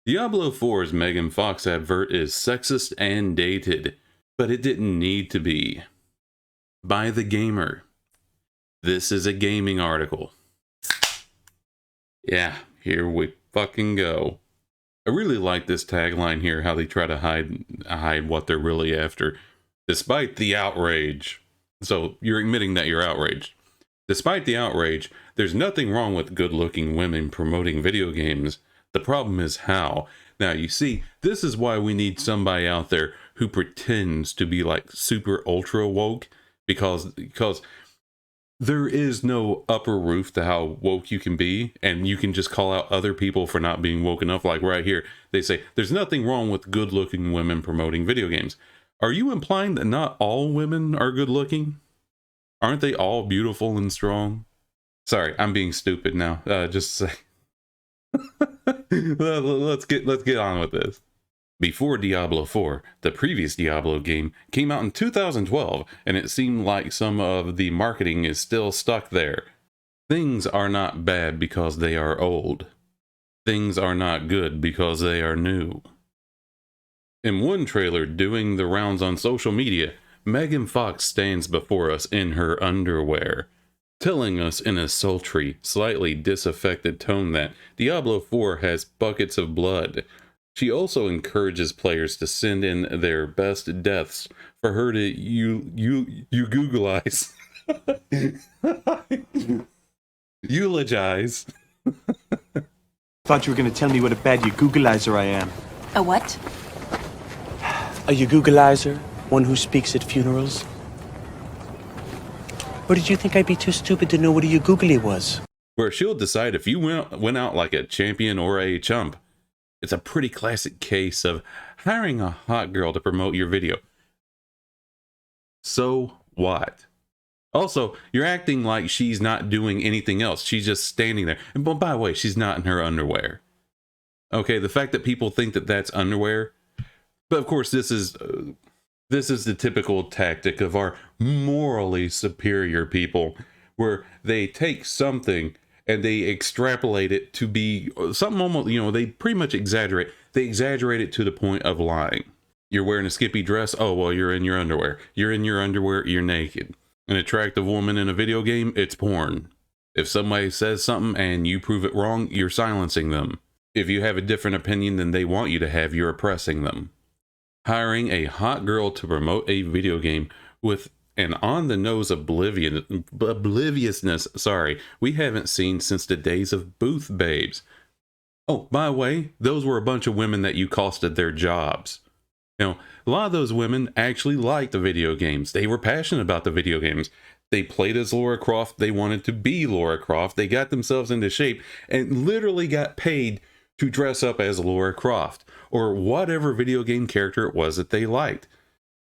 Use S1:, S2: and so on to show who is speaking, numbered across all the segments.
S1: Diablo 4's Megan Fox advert is sexist and dated, but it didn't need to be. By the gamer. This is a gaming article. Yeah, here we fucking go. I really like this tagline here, how they try to hide what they're really after, despite the outrage. So you're admitting that you're outraged. Despite the outrage, there's nothing wrong with good-looking women promoting video games. The problem is how. Now, you see, this is why we need somebody out there who pretends to be like super ultra woke, because there is no upper roof to how woke you can be, and you can just call out other people for not being woke enough. Like right here, they say, there's nothing wrong with good-looking women promoting video games. Are you implying that not all women are good-looking? Aren't they all beautiful and strong? Sorry, I'm being stupid now. Just say. let's get on with this. Before Diablo 4, the previous Diablo game came out in 2012, and it seemed like some of the marketing is still stuck there. Things are not bad because they are old. Things are not good because they are new. In one trailer doing the rounds on social media, Megan Fox stands before us in her underwear, telling us in a sultry, slightly disaffected tone that Diablo 4 has buckets of blood. She also encourages players to send in their best deaths for her to Googleize. Eulogize.
S2: Thought you were going to tell me what a bad Googleizer I am.
S3: A what?
S2: A Googleizer? One who speaks at funerals? Or did you think I'd be too stupid to know what a googly was?
S1: Where she'll decide if you went out like a champion or a chump. It's a pretty classic case of hiring a hot girl to promote your video. So what? Also, you're acting like she's not doing anything else. She's just standing there. And by the way, she's not in her underwear. Okay, the fact that people think that that's underwear. But of course, this is the typical tactic of our morally superior people, where they take something and they extrapolate it to be something almost, they pretty much exaggerate. They exaggerate it to the point of lying. You're wearing a skimpy dress. Oh, well, you're in your underwear. You're in your underwear. You're naked. An attractive woman in a video game, it's porn. If somebody says something and you prove it wrong, you're silencing them. If you have a different opinion than they want you to have, you're oppressing them. Hiring a hot girl to promote a video game with an on-the-nose obliviousness, we haven't seen since the days of booth babes. Oh, by the way, those were a bunch of women that you costed their jobs. A lot of those women actually liked the video games. They were passionate about the video games. They played as Lara Croft. They wanted to be Lara Croft. They got themselves into shape and literally got paid to dress up as Lara Croft, or whatever video game character it was that they liked.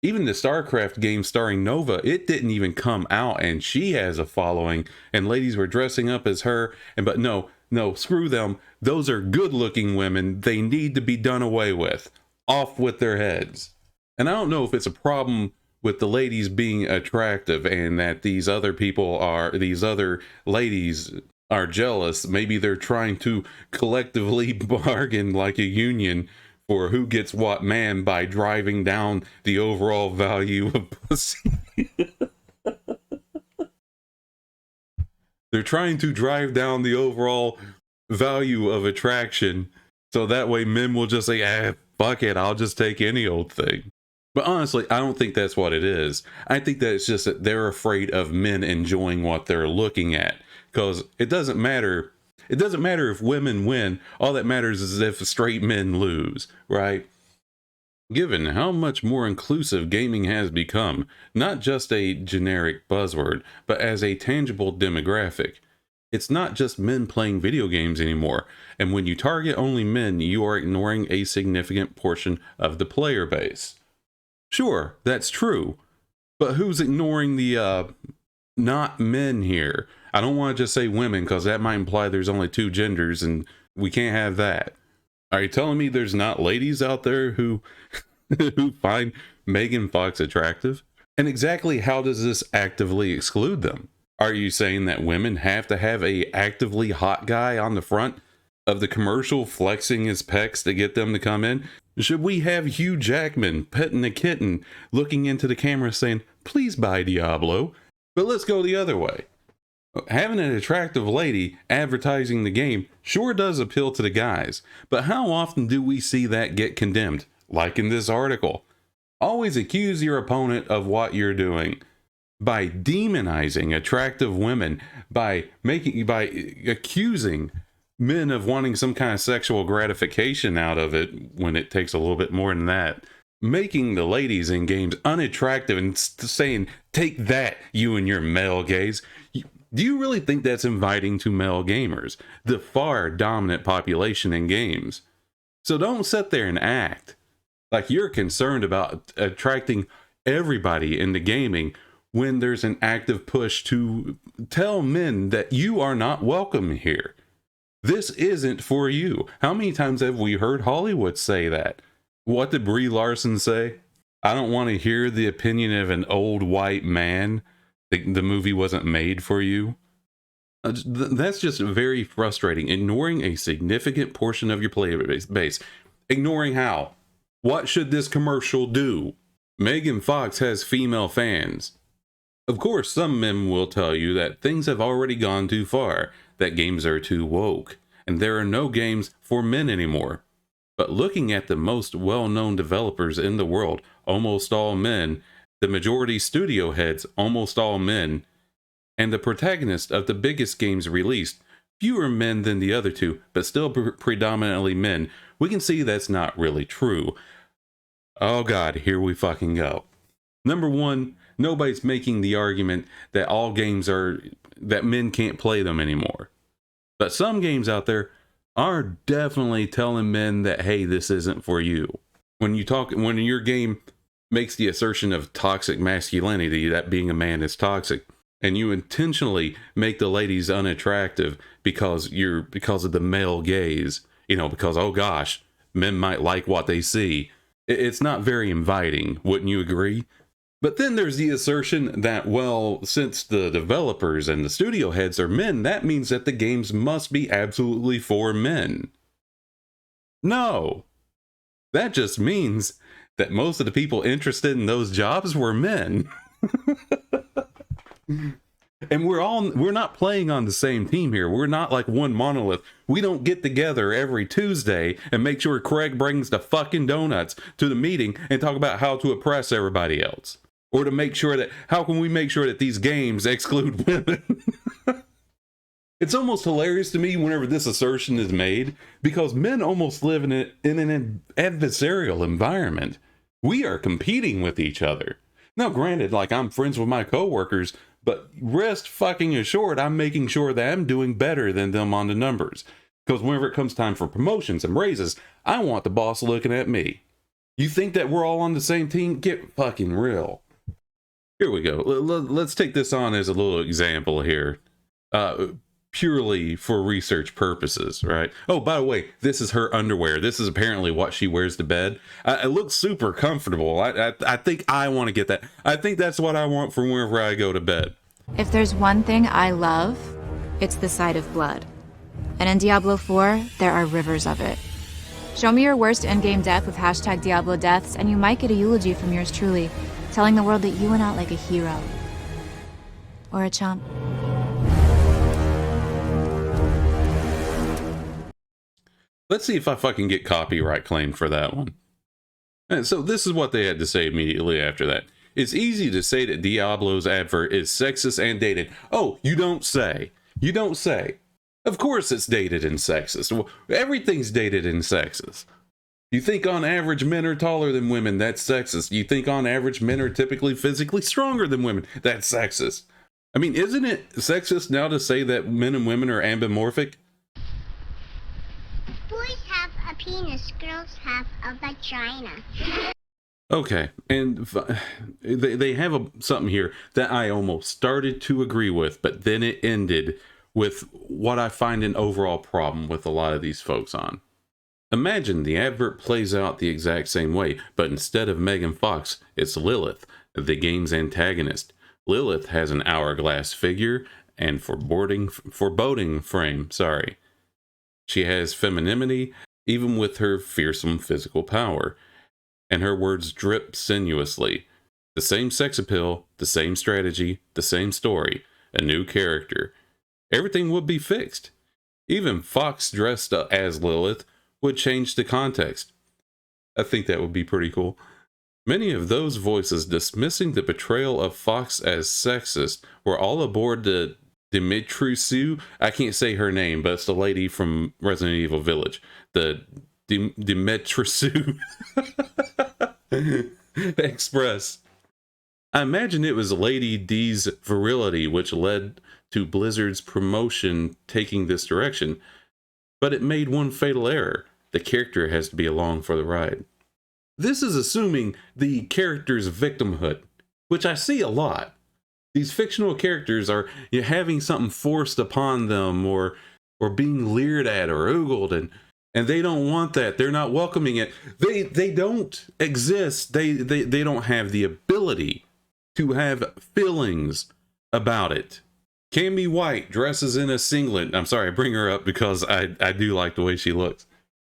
S1: Even the StarCraft game starring Nova, it didn't even come out, and she has a following, and ladies were dressing up as her, but no, screw them. Those are good-looking women. They need to be done away with. Off with their heads. And I don't know if it's a problem with the ladies being attractive and that these other ladies are jealous. Maybe they're trying to collectively bargain like a union for who gets what man by driving down the overall value of pussy. They're trying to drive down the overall value of attraction, so that way men will just say, fuck it, I'll just take any old thing. But honestly, I don't think that's what it is. I think that it's just that they're afraid of men enjoying what they're looking at. Because it doesn't matter. It doesn't matter if women win. All that matters is if straight men lose, right? Given how much more inclusive gaming has become, not just a generic buzzword, but as a tangible demographic, it's not just men playing video games anymore. And when you target only men, you are ignoring a significant portion of the player base. Sure, that's true. But who's ignoring the not men here? I don't want to just say women, because that might imply there's only two genders, and we can't have that. Are you telling me there's not ladies out there who who find Megan Fox attractive? And exactly how does this actively exclude them? Are you saying that women have to have a actively hot guy on the front of the commercial flexing his pecs to get them to come in? Should we have Hugh Jackman petting a kitten, looking into the camera saying, please buy Diablo? But let's go the other way. Having an attractive lady advertising the game sure does appeal to the guys, but how often do we see that get condemned? Like in this article. Always accuse your opponent of what you're doing. By demonizing attractive women, by accusing men of wanting some kind of sexual gratification out of it when it takes a little bit more than that. Making the ladies in games unattractive and saying, take that, you and your male gaze. Do you really think that's inviting to male gamers, the far dominant population in games? So don't sit there and act like you're concerned about attracting everybody into gaming when there's an active push to tell men that you are not welcome here. This isn't for you. How many times have we heard Hollywood say that? What did Brie Larson say? I don't want to hear the opinion of an old white man. The movie wasn't made for you. That's just very frustrating. Ignoring a significant portion of your player base. Ignoring how? What should this commercial do? Megan Fox has female fans. Of course, some men will tell you that things have already gone too far, that games are too woke, and there are no games for men anymore. But looking at the most well-known developers in the world, almost all men, the majority studio heads, almost all men, and the protagonist of the biggest games released, fewer men than the other two, but still predominantly men, we can see that's not really true. Oh god, here we fucking go. Number one, nobody's making the argument that all games that men can't play them anymore. But some games out there are definitely telling men that, hey, this isn't for you. When your game makes the assertion of toxic masculinity, that being a man is toxic, and you intentionally make the ladies unattractive because of the male gaze, because, oh gosh, men might like what they see. It's not very inviting, wouldn't you agree? But then there's the assertion that, well, since the developers and the studio heads are men, that means that the games must be absolutely for men. No. That just means that most of the people interested in those jobs were men. And we're not playing on the same team here. We're not like one monolith. We don't get together every Tuesday and make sure Craig brings the fucking donuts to the meeting and talk about how to oppress everybody else. Or to make sure that, how can we make sure that these games exclude women? It's almost hilarious to me whenever this assertion is made, because men almost live in an adversarial environment. We are competing with each other. Now, granted, like, I'm friends with my coworkers, but rest fucking assured, I'm making sure that I'm doing better than them on the numbers. Because whenever it comes time for promotions and raises, I want the boss looking at me. You think that we're all on the same team? Get fucking real. Here we go. Let's take this on as a little example here. Purely for research purposes, right? Oh, by the way, this is her underwear. This is apparently what she wears to bed. It looks super comfortable. I think I want to get that. I think that's what I want for whenever I go to bed.
S3: If there's one thing I love, it's the sight of blood. And in Diablo 4, there are rivers of it. Show me your worst endgame death with hashtag Diablo deaths, and you might get a eulogy from yours truly, telling the world that you went out like a hero. Or a chump.
S1: Let's see if I fucking get copyright claimed for that one. And so this is what they had to say immediately after that. It's easy to say that Diablo's advert is sexist and dated. Oh, you don't say. You don't say. Of course it's dated and sexist. Well, everything's dated and sexist. You think on average men are taller than women, that's sexist. You think on average men are typically physically stronger than women, that's sexist. I mean, isn't it sexist now to say that men and women are ambimorphic?
S4: Boys have a penis, girls have a vagina.
S1: Okay, and they have something here that I almost started to agree with, but then it ended with what I find an overall problem with a lot of these folks on. Imagine the advert plays out the exact same way, but instead of Megan Fox, it's Lilith, the game's antagonist. Lilith has an hourglass figure and foreboding frame, She has femininity, even with her fearsome physical power. And her words drip sinuously. The same sex appeal, the same strategy, the same story, a new character. Everything would be fixed. Even Fox dressed up as Lilith would change the context. I think that would be pretty cool. Many of those voices dismissing the portrayal of Fox as sexist were all aboard the Dimitrescu. I can't say her name, but it's the lady from Resident Evil Village. The Dimitrescu Express. I imagine it was Lady D's virility which led to Blizzard's promotion taking this direction, but it made one fatal error. The character has to be along for the ride. This is assuming the character's victimhood, which I see a lot. These fictional characters are having something forced upon them or being leered at or ogled, and they don't want that. They're not welcoming it. They don't exist. They don't have the ability to have feelings about it. Cammy White dresses in a singlet. I'm sorry, I bring her up because I do like the way she looks.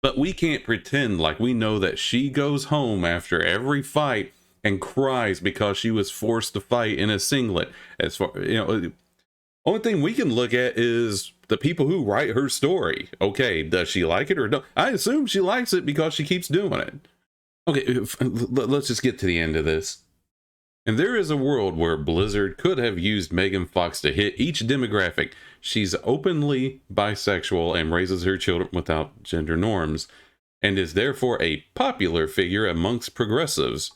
S1: But we can't pretend like we know that she goes home after every fight and cries because she was forced to fight in a singlet. As far, only thing we can look at is the people who write her story. Okay, does she like it or no? I assume she likes it because she keeps doing it. Okay, let's just get to the end of this. And there is a world where Blizzard could have used Megan Fox to hit each demographic. She's openly bisexual and raises her children without gender norms, and is therefore a popular figure amongst progressives.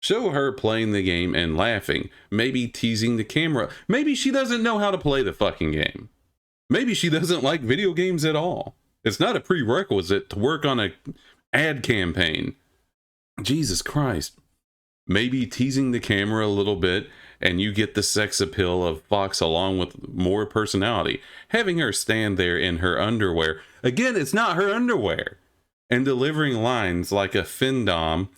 S1: Show her playing the game and laughing, maybe teasing the camera. Maybe she doesn't know how to play the fucking game. Maybe she doesn't like video games at all. It's not a prerequisite to work on an ad campaign. Jesus Christ. Maybe teasing the camera a little bit, and you get the sex appeal of Fox along with more personality. Having her stand there in her underwear. Again, it's not her underwear. And delivering lines like a findom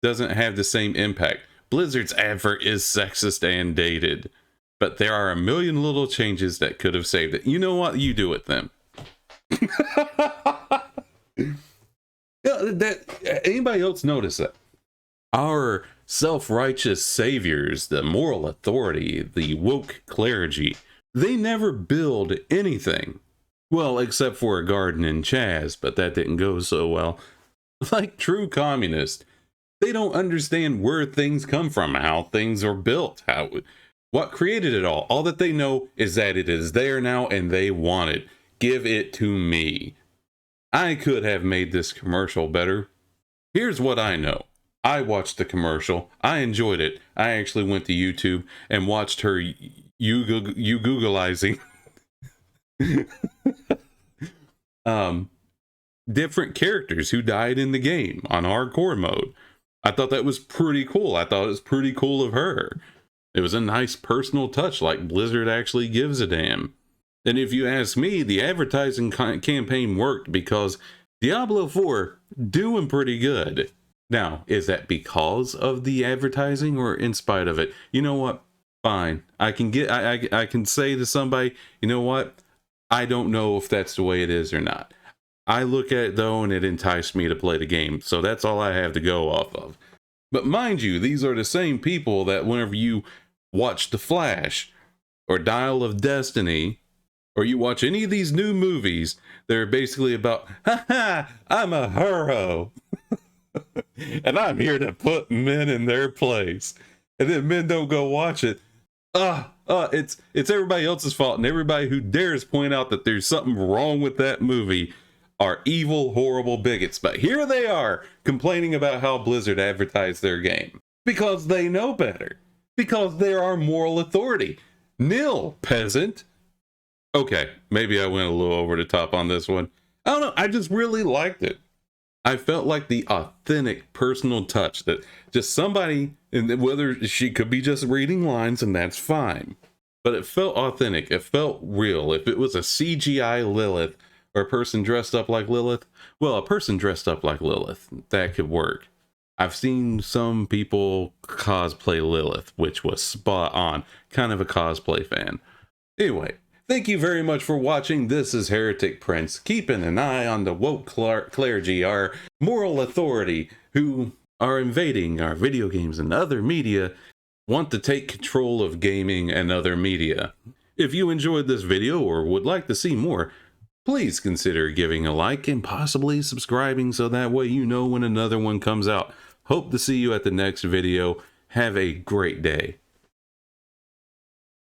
S1: doesn't have the same impact. Blizzard's advert is sexist and dated. But there are a million little changes that could have saved it. You know what? You do it then. Anybody else notice that? Our self-righteous saviors, the moral authority, the woke clergy, they never build anything. Well, except for a garden in Chaz, but that didn't go so well. Like true communists, they don't understand where things come from, how things are built, what created it all. All that they know is that it is there now and they want it. Give it to me. I could have made this commercial better. Here's what I know. I watched the commercial. I enjoyed it. I actually went to YouTube and watched her you Googleizing different characters who died in the game on hardcore mode. I thought that was pretty cool. I thought it was pretty cool of her. It was a nice personal touch, like Blizzard actually gives a damn. And if you ask me, the advertising campaign worked because Diablo 4 doing pretty good. Now, is that because of the advertising or in spite of it? You know what? Fine. I can say to somebody, you know what? I don't know if that's the way it is or not. I look at it though, and it enticed me to play the game. So that's all I have to go off of. But mind you, these are the same people that whenever you watch The Flash or Dial of Destiny, or you watch any of these new movies, they're basically about, I'm a hero. And I'm here to put men in their place. And then men don't go watch it. It's everybody else's fault. And everybody who dares point out that there's something wrong with that movie are evil, horrible bigots. But here they are complaining about how Blizzard advertised their game. Because they know better. Because they're our moral authority. Nil, peasant. Okay, maybe I went a little over the top on this one. I don't know. I just really liked it. I felt like the authentic personal touch that just somebody, and whether she could be just reading lines, and that's fine, but it felt authentic. It felt real. If it was a CGI Lilith or a person dressed up like Lilith, well, a person dressed up like Lilith, that could work. I've seen some people cosplay Lilith, which was spot on. Kind of a cosplay fan. Anyway, Thank you very much for watching. This is Heretic Prince, keeping an eye on the woke clergy, our moral authority, who are invading our video games and other media, want to take control of gaming and other media. If you enjoyed this video or would like to see more, please consider giving a like and possibly subscribing so that way you know when another one comes out. Hope to see you at the next video. Have a great day.